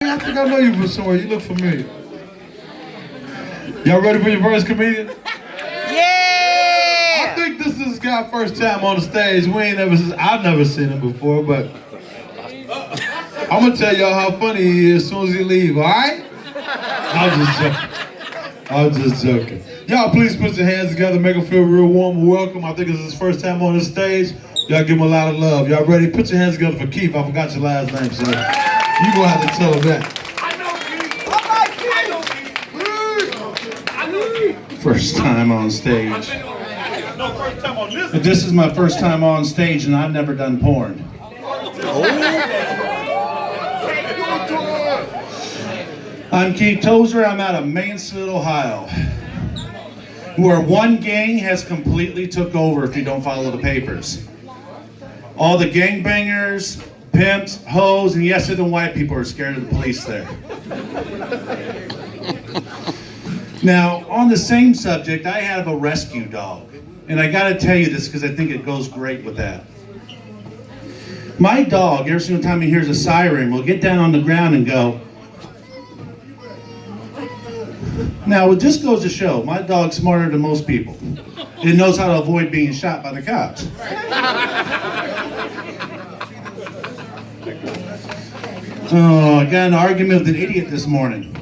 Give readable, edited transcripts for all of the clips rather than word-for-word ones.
I think I know you from somewhere. You look familiar. Y'all ready for your first comedian? Yeah! I think this is this guy first time on the stage. I've never seen him before, but I'm gonna tell y'all how funny he is as soon as he leave, all right? I'm just joking. Y'all please put your hands together, make him feel real warm and welcome. I think it's his first time on the stage. Y'all give him a lot of love. Y'all ready? Put your hands together for Keith. I forgot your last name, so you gonna have to tell him that. First time on stage. This is my first time on stage, and I've never done porn. I'm Keith Tozer. I'm out of Mansfield, Ohio, where one gang has completely took over if you don't follow the papers. All the gangbangers, pimps, hoes, and yes, even white people are scared of the police there. Now, on the same subject, I have a rescue dog. And I gotta tell you this because I think it goes great with that. My dog, every single time he hears a siren, will get down on the ground and go. Now, it just goes to show, my dog's smarter than most people. It knows how to avoid being shot by the cops. Oh, I got in an argument with an idiot this morning.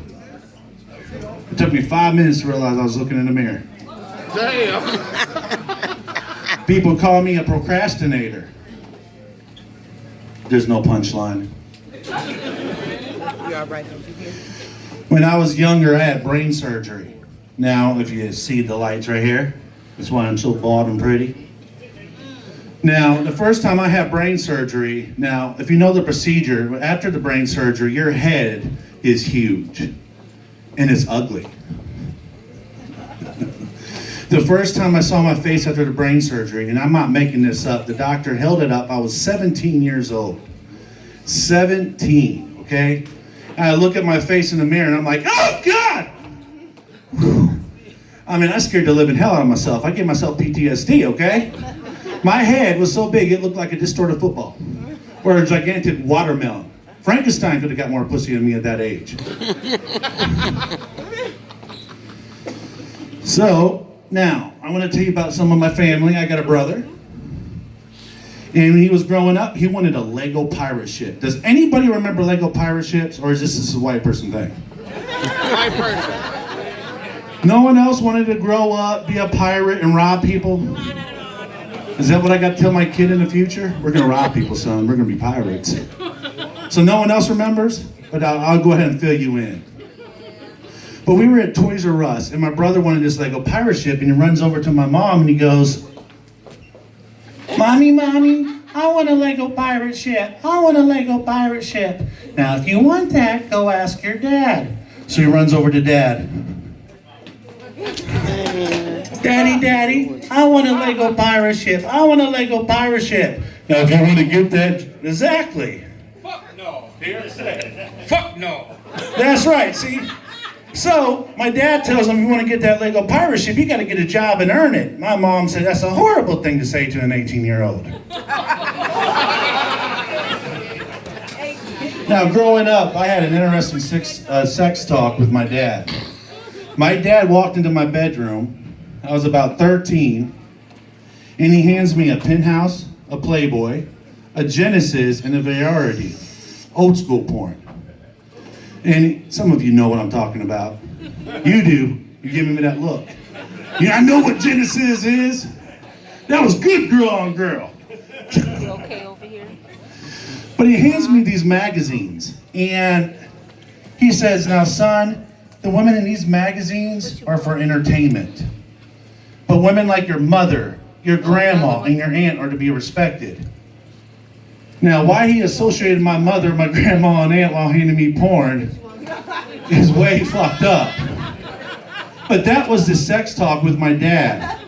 It took me 5 minutes to realize I was looking in the mirror. Damn. People call me a procrastinator. There's no punchline. You all right? When I was younger, I had brain surgery. Now, if you see the lights right here, that's why I'm so bald and pretty. Now, the first time I had brain surgery, now, if you know the procedure, after the brain surgery, your head is huge. And it's ugly. The first time I saw my face after the brain surgery, and I'm not making this up, the doctor held it up. I was 17 years old. 17, okay? And I look at my face in the mirror and I'm like, oh God! Whew. I mean, I scared the living hell out of myself. I gave myself PTSD, okay? My head was so big it looked like a distorted football or a gigantic watermelon. Frankenstein could have got more pussy than me at that age. So, now, I want to tell you about some of my family. I got a brother. And when he was growing up, he wanted a Lego pirate ship. Does anybody remember Lego pirate ships, or is this a white person thing? White person. No one else wanted to grow up, be a pirate, and rob people? Is that what I got to tell my kid in the future? We're going to rob people, son. We're going to be pirates. So no one else remembers? But I'll go ahead and fill you in. But we were at Toys R Us, and my brother wanted this Lego pirate ship, and he runs over to my mom, and he goes, Mommy, I want a Lego pirate ship. I want a Lego pirate ship. Now, if you want that, go ask your dad. So he runs over to Dad. Daddy, I want a Lego pirate ship. I want a Lego pirate ship. Now, if you want to get that, exactly. Fuck no. Here, say. Fuck no. That's right, see? So, my dad tells him, if you want to get that Lego pirate ship, you got to get a job and earn it. My mom said, that's a horrible thing to say to an 18-year-old. Now, growing up, I had an interesting sex talk with my dad. My dad walked into my bedroom. I was about 13, and he hands me a Penthouse, a Playboy, a Genesis, and a Variety. Old school porn. And some of you know what I'm talking about. You do. You're giving me that look. Yeah, I know what Genesis is. That was good girl on girl. You okay over here? But he hands me these magazines. And he says, now son, the women in these magazines are for entertainment. But women like your mother, your grandma, and your aunt are to be respected. Now, why he associated my mother, my grandma, and aunt while handing me porn is way fucked up. But that was the sex talk with my dad.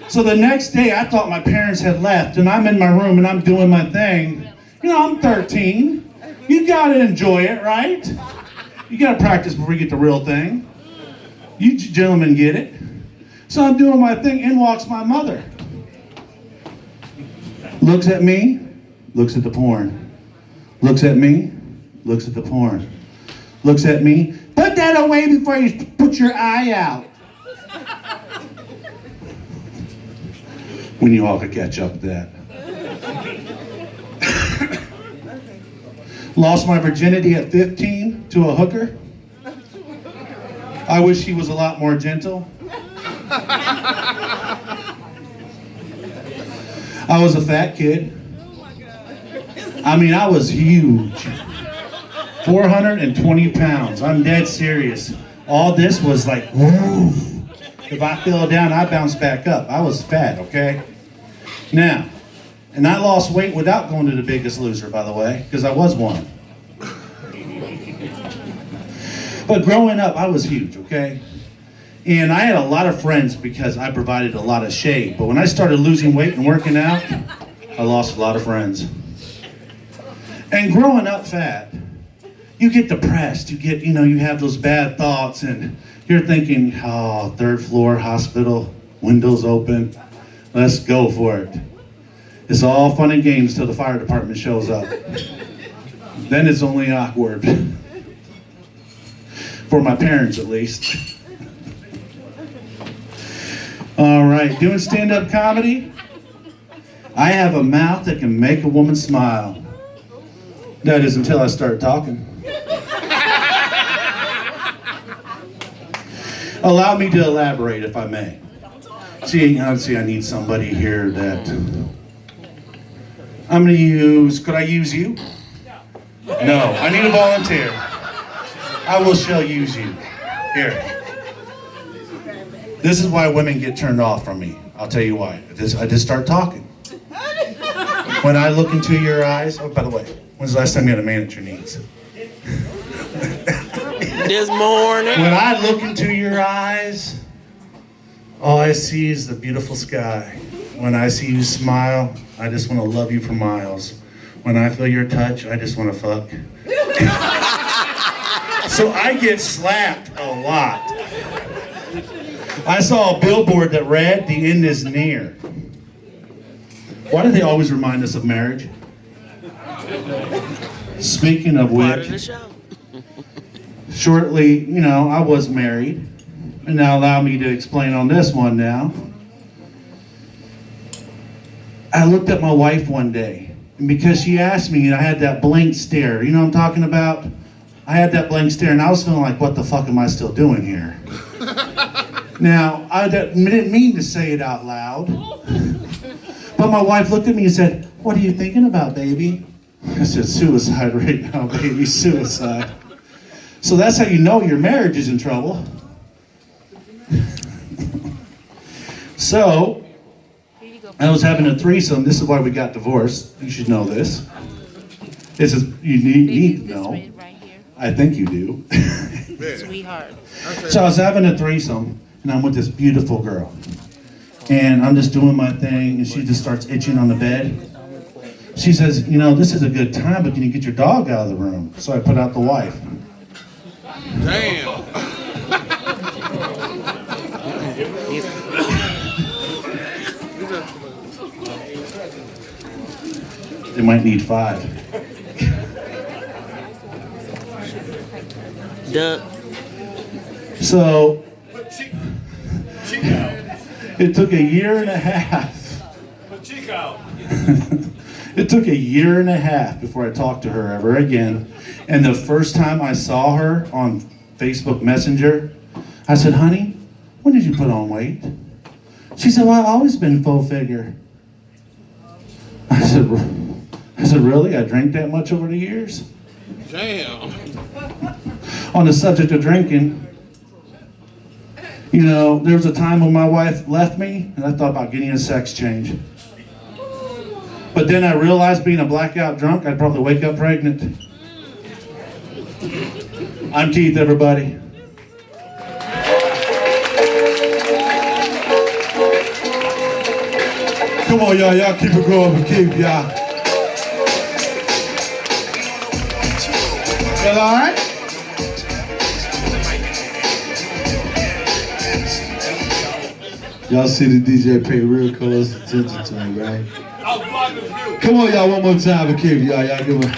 So the next day, I thought my parents had left, and I'm in my room, and I'm doing my thing. You know, I'm 13. You gotta enjoy it, right? You gotta practice before you get the real thing. You gentlemen get it. So I'm doing my thing, in walks my mother. Looks at me, looks at the porn. Looks at me, looks at the porn. looks at me. Put that away before you put your eye out. When you all could catch up with that. Lost my virginity at 15 to a hooker. I wish he was a lot more gentle. I was a fat kid. I mean, I was huge. 420 pounds. I'm dead serious. All this was like, woof. If I fell down, I bounced back up. I was fat, okay? Now, and I lost weight without going to The Biggest Loser, by the way, because I was one. But growing up, I was huge, okay? And I had a lot of friends because I provided a lot of shade. But when I started losing weight and working out, I lost a lot of friends. And growing up fat, you get depressed. You get, you have those bad thoughts and you're thinking, oh, third floor hospital, windows open. Let's go for it. It's all fun and games till the fire department shows up. Then it's only awkward. For my parents, at least. All right, doing stand-up comedy. I have a mouth that can make a woman smile. That is until I start talking. Allow me to elaborate, if I may. See, I need somebody here that I'm going to use. Could I use you? No, I need a volunteer. I will shall use you. Here. This is why women get turned off from me. I'll tell you why. I just start talking. When I look into your eyes, oh, by the way, when's the last time you had a man at your knees? This morning. When I look into your eyes, all I see is the beautiful sky. When I see you smile, I just want to love you for miles. When I feel your touch, I just want to fuck. So I get slapped a lot. I saw a billboard that read, "The end is near." Why do they always remind us of marriage? Speaking of Part of the which, show. shortly, I was married. And now allow me to explain on this one now. I looked at my wife one day, and because she asked me, I had that blank stare. You know what I'm talking about? I had that blank stare, and I was feeling like, what the fuck am I still doing here? Now, I didn't mean to say it out loud, but my wife looked at me and said, "What are you thinking about, baby?" I said, "Suicide right now, baby, suicide." So that's how you know your marriage is in trouble. So, I was having a threesome. This is why we got divorced. You should know this. This is, you need to know. Right here. I think you do. Sweetheart. So I was having a threesome, and I'm with this beautiful girl. And I'm just doing my thing, and she just starts itching on the bed. She says, this is a good time, but can you get your dog out of the room? So I put out the wife. Damn. They might need 5. Duh. So it took a year and a half. It took a year and a half before I talked to her ever again. And the first time I saw her on Facebook Messenger, I said, "Honey, when did you put on weight?" She said, "Well, I've always been full figure." I said, "Really? I drank that much over the years?" Damn. On the subject of drinking, there was a time when my wife left me and I thought about getting a sex change. But then I realized being a blackout drunk, I'd probably wake up pregnant. I'm Keith, everybody. Come on, y'all. Y'all keep it going for Keith, y'all. Y'all all right? Y'all see the DJ pay real close attention to me, right? Come on, y'all, one more time for Keith, y'all. Y'all give him.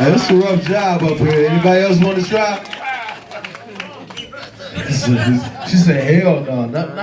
That's a rough job up here. Anybody else want to try? She said, hell no. Not